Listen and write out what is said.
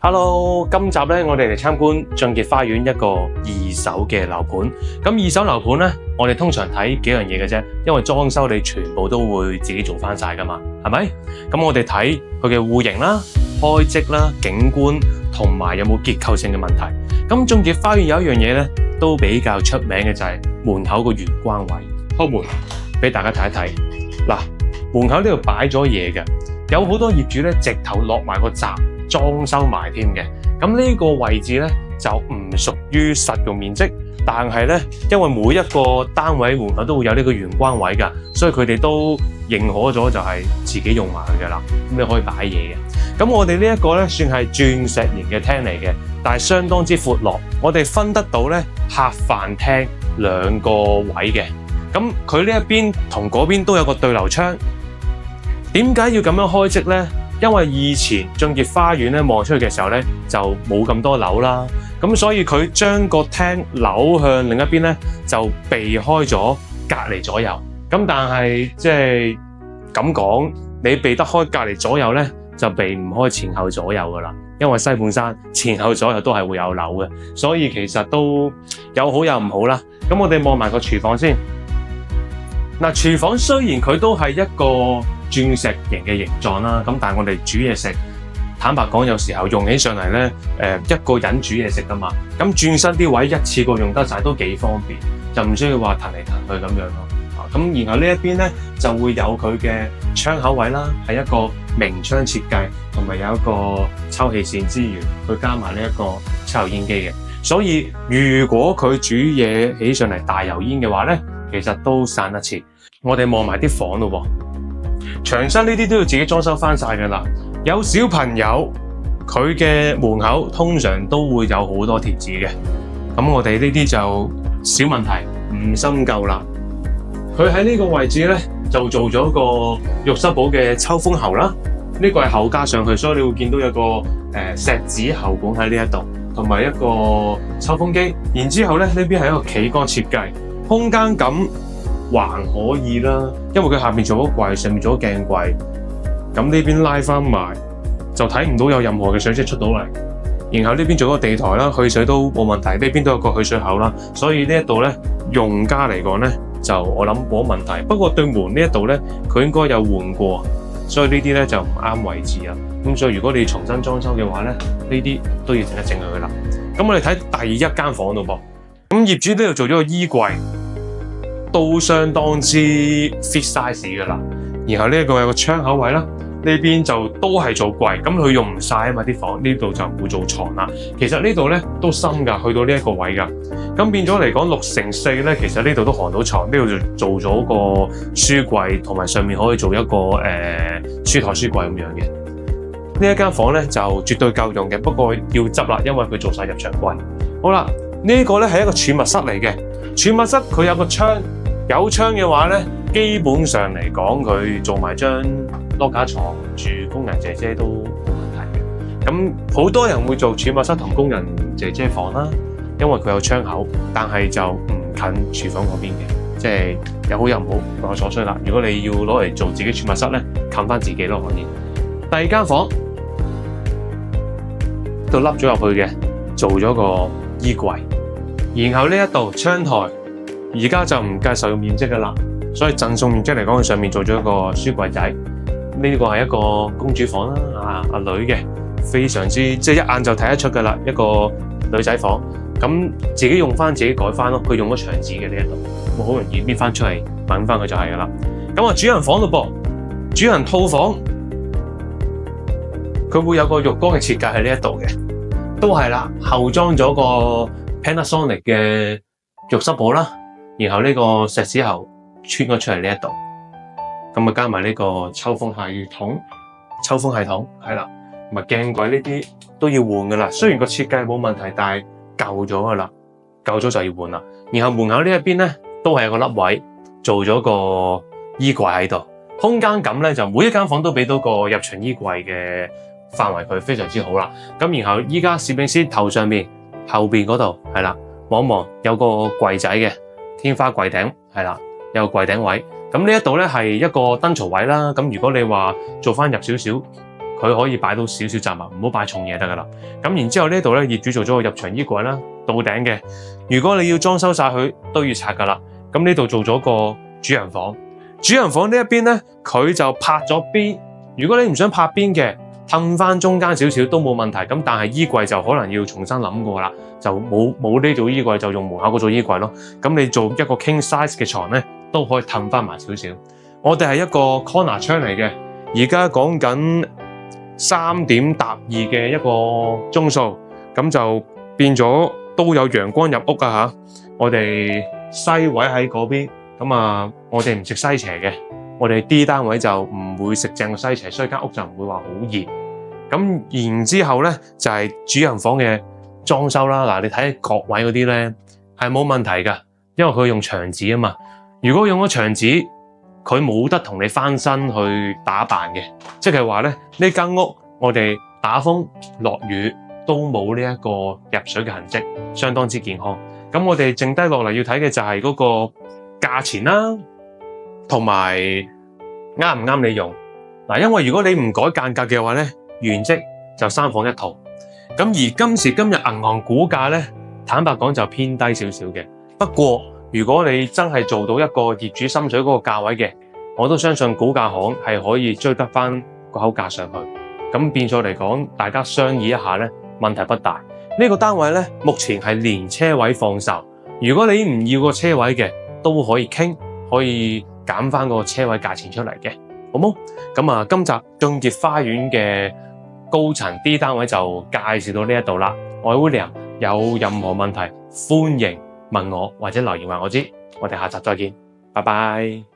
Hello，今集咧我哋嚟參觀俊傑花園一個二手嘅樓盤。咁二手樓盤咧，我哋通常睇幾樣嘢嘅啫，因為裝修你全部都會自己做翻晒噶嘛，係咪？咁我哋睇佢嘅戶型啦、開積啦、景觀同埋有冇結構性嘅問題。咁俊傑花園有一樣嘢咧都比較出名嘅就係門口個玄關位。開門俾大家睇一睇。嗱，門口呢度擺咗嘢嘅，有好多業主咧直頭落埋個閘。裝修埋添嘅，咁呢個位置咧就唔屬於實用面積，但係咧因為每一個單位門口都會有呢個玄關位噶，所以佢哋都認可咗就係自己用埋佢噶啦。咁你可以擺嘢嘅。咁我哋呢一個咧算係鑽石型嘅廳嚟嘅，但係相當之闊落，我哋分得到咧客飯廳兩個位嘅。咁佢呢一邊同嗰邊都有個對流窗，點解要咁樣開積咧？因為以前俊傑花園咧望出去嘅時候咧就冇咁多樓啦，咁所以佢將個廳扭向另一邊咧就避開咗隔離左右。咁但係即係咁講，你避得開隔離左右咧，就避唔開前後左右噶啦。因為西半山前後左右都係會有樓嘅，所以其實都有好有唔好啦。咁我哋望埋個廚房先。嗱，廚房雖然佢都係一個鑽石型嘅形狀啦，咁但係我哋煮嘢食，坦白講有時候用起上嚟咧，一個人煮嘢食噶嘛，咁轉身啲位一次過用得晒都幾方便，就唔需要話騰嚟騰去咁樣咯。咁然後呢一邊咧就會有佢嘅窗口位啦，係一個明窗設計，同埋有一個抽氣扇之餘，佢加埋呢一個抽油煙機嘅，所以如果佢煮嘢起上嚟大油煙嘅話咧，其實都散得切。我哋望埋啲房咯喎，牆身呢啲都要自己裝修翻晒㗎啦。有小朋友，佢嘅門口通常都會有好多貼紙嘅。咁我哋呢啲就小問題，唔深究啦。佢喺呢個位置咧就做咗個浴室寶嘅抽風喉啦。呢個係後加上去，所以你會見到有個錫紙喉管喺呢一度，同埋一個抽風機。然之後咧呢邊係一個企缸設計，空間感還可以啦，因為佢下面做咗櫃，上面做咗鏡櫃，咁呢邊拉翻埋就睇唔到有任何嘅水漬出到嚟。然後呢邊做咗個地台啦，去水都冇問題，呢邊都有個去水口啦，所以呢一度咧用家嚟講咧就我諗冇問題。不過對門呢一度咧佢應該有換過，所以呢啲咧就唔啱位置啊。咁所以如果你重新裝修嘅話咧，呢啲都要整一整佢啦。咁我哋睇第一間房度噃，咁業主呢度做咗個衣櫃。都相當之 fit size 噶啦，然後呢個有個窗口位啦，呢邊就都係做櫃，咁佢用唔晒啊嘛啲房，呢度就唔會做床啦。其實呢度咧都深噶，去到呢一個位噶，咁變咗嚟講6x4咧，其實呢度都行到床，呢度就做咗個書櫃，同埋上面可以做一個書台書櫃咁樣嘅。呢一間房咧就絕對夠用嘅，不過要執啦，因為佢做晒入牆櫃。好啦，呢個咧係一個儲物室嚟嘅，儲物室佢有個窗。有窗嘅話咧，基本上嚟講，佢做埋張攞架床住工人姐姐都冇問題嘅。咁好多人會做儲物室同工人姐姐房啦，因為佢有窗口，但係就唔近廚房嗰邊嘅，即係有好有唔好，各有所需啦。如果你要攞嚟做自己儲物室咧，冚翻自己咯可以。第二間房度凹咗入去嘅，做咗個衣櫃，然後呢一度窗台。而家就唔計實用面積㗎啦，所以贈送面積嚟講，佢上面做咗一個書櫃仔。呢個係一個公主房啦，阿女嘅，非常之即係一眼就睇得出㗎啦，一個女仔房。咁自己用翻自己改翻咯，佢用咗牆紙嘅呢一度，我好容易搣翻出嚟揾翻佢就係㗎啦。咁啊主人房咯噃，主人套房，佢會有個浴缸嘅設計喺呢一度嘅，都係啦，後裝咗個 Panasonic 嘅浴室寶啦。然後呢個錫紙喉穿咗出嚟呢一度，咁啊加埋呢個抽風系統係啦，同埋鏡櫃呢啲都要換噶啦。雖然個設計冇問題，但係舊咗噶啦，舊咗就要換啦。然後門口呢一邊咧都係有個凹位，做咗個衣櫃喺度，空間感咧就每一間房都俾到個入牆衣櫃嘅範圍，佢非常之好啦。咁然後依家攝影師頭上面後邊嗰度係啦，望一望有個櫃仔嘅。天花櫃頂係啦，有個櫃頂位。咁呢一度咧係一個燈槽位啦。咁如果你話做翻入少少，佢可以擺到少少雜物，唔好擺重嘢得噶啦。咁然之後呢度咧，業主做咗個入牆衣櫃啦，到頂嘅。如果你要裝修晒佢，都要拆噶啦。咁呢度做咗個主人房，主人房呢一邊咧，佢就拍咗邊。如果你唔想拍邊嘅，褪翻中間少少都冇問題。咁但係衣櫃就可能要重新諗過啦，就冇呢組衣櫃，就用門口嗰組衣櫃咯。咁你做一個 king size 嘅床咧，都可以褪翻埋少少。我哋係一個 corner 窗嚟嘅，而家講緊3點搭2嘅一個鐘數，咁就變咗都有陽光入屋啊吓。我哋西位喺嗰邊，咁啊，我哋唔食西斜嘅，我哋 D 單位就唔會食正個西斜，所以間屋就唔會話好熱。咁然之後咧就係主人房嘅裝修啦。嗱，你睇角位嗰啲咧係冇問題噶，因為佢用牆紙啊嘛。如果用咗牆紙，佢冇得同你翻身去打扮嘅，即係話咧呢間屋我哋打風落雨都冇呢一個入水嘅痕跡，相當之健康。咁我哋剩低落嚟要睇嘅就係嗰個價錢啦，同埋啱唔啱你用。嗱，因為如果你唔改間隔嘅話咧，原則就3房1套。咁而今時今日銀行估價咧，坦白講就偏低少少嘅。不過如果你真係做到一個業主心水嗰個價位嘅，我都相信估價行係可以追得翻個口價上去。咁變咗嚟講，大家商議一下咧，問題不大。呢個單位咧，目前係連車位放售。如果你唔要個車位嘅，都可以傾，可以減翻個車位價錢出嚟嘅，好冇？咁啊，今集俊傑花園嘅高層 D 單位就介紹到呢一度啦。我係 William，有任何問題歡迎問我或者留言話我知。我哋下集再見，拜拜。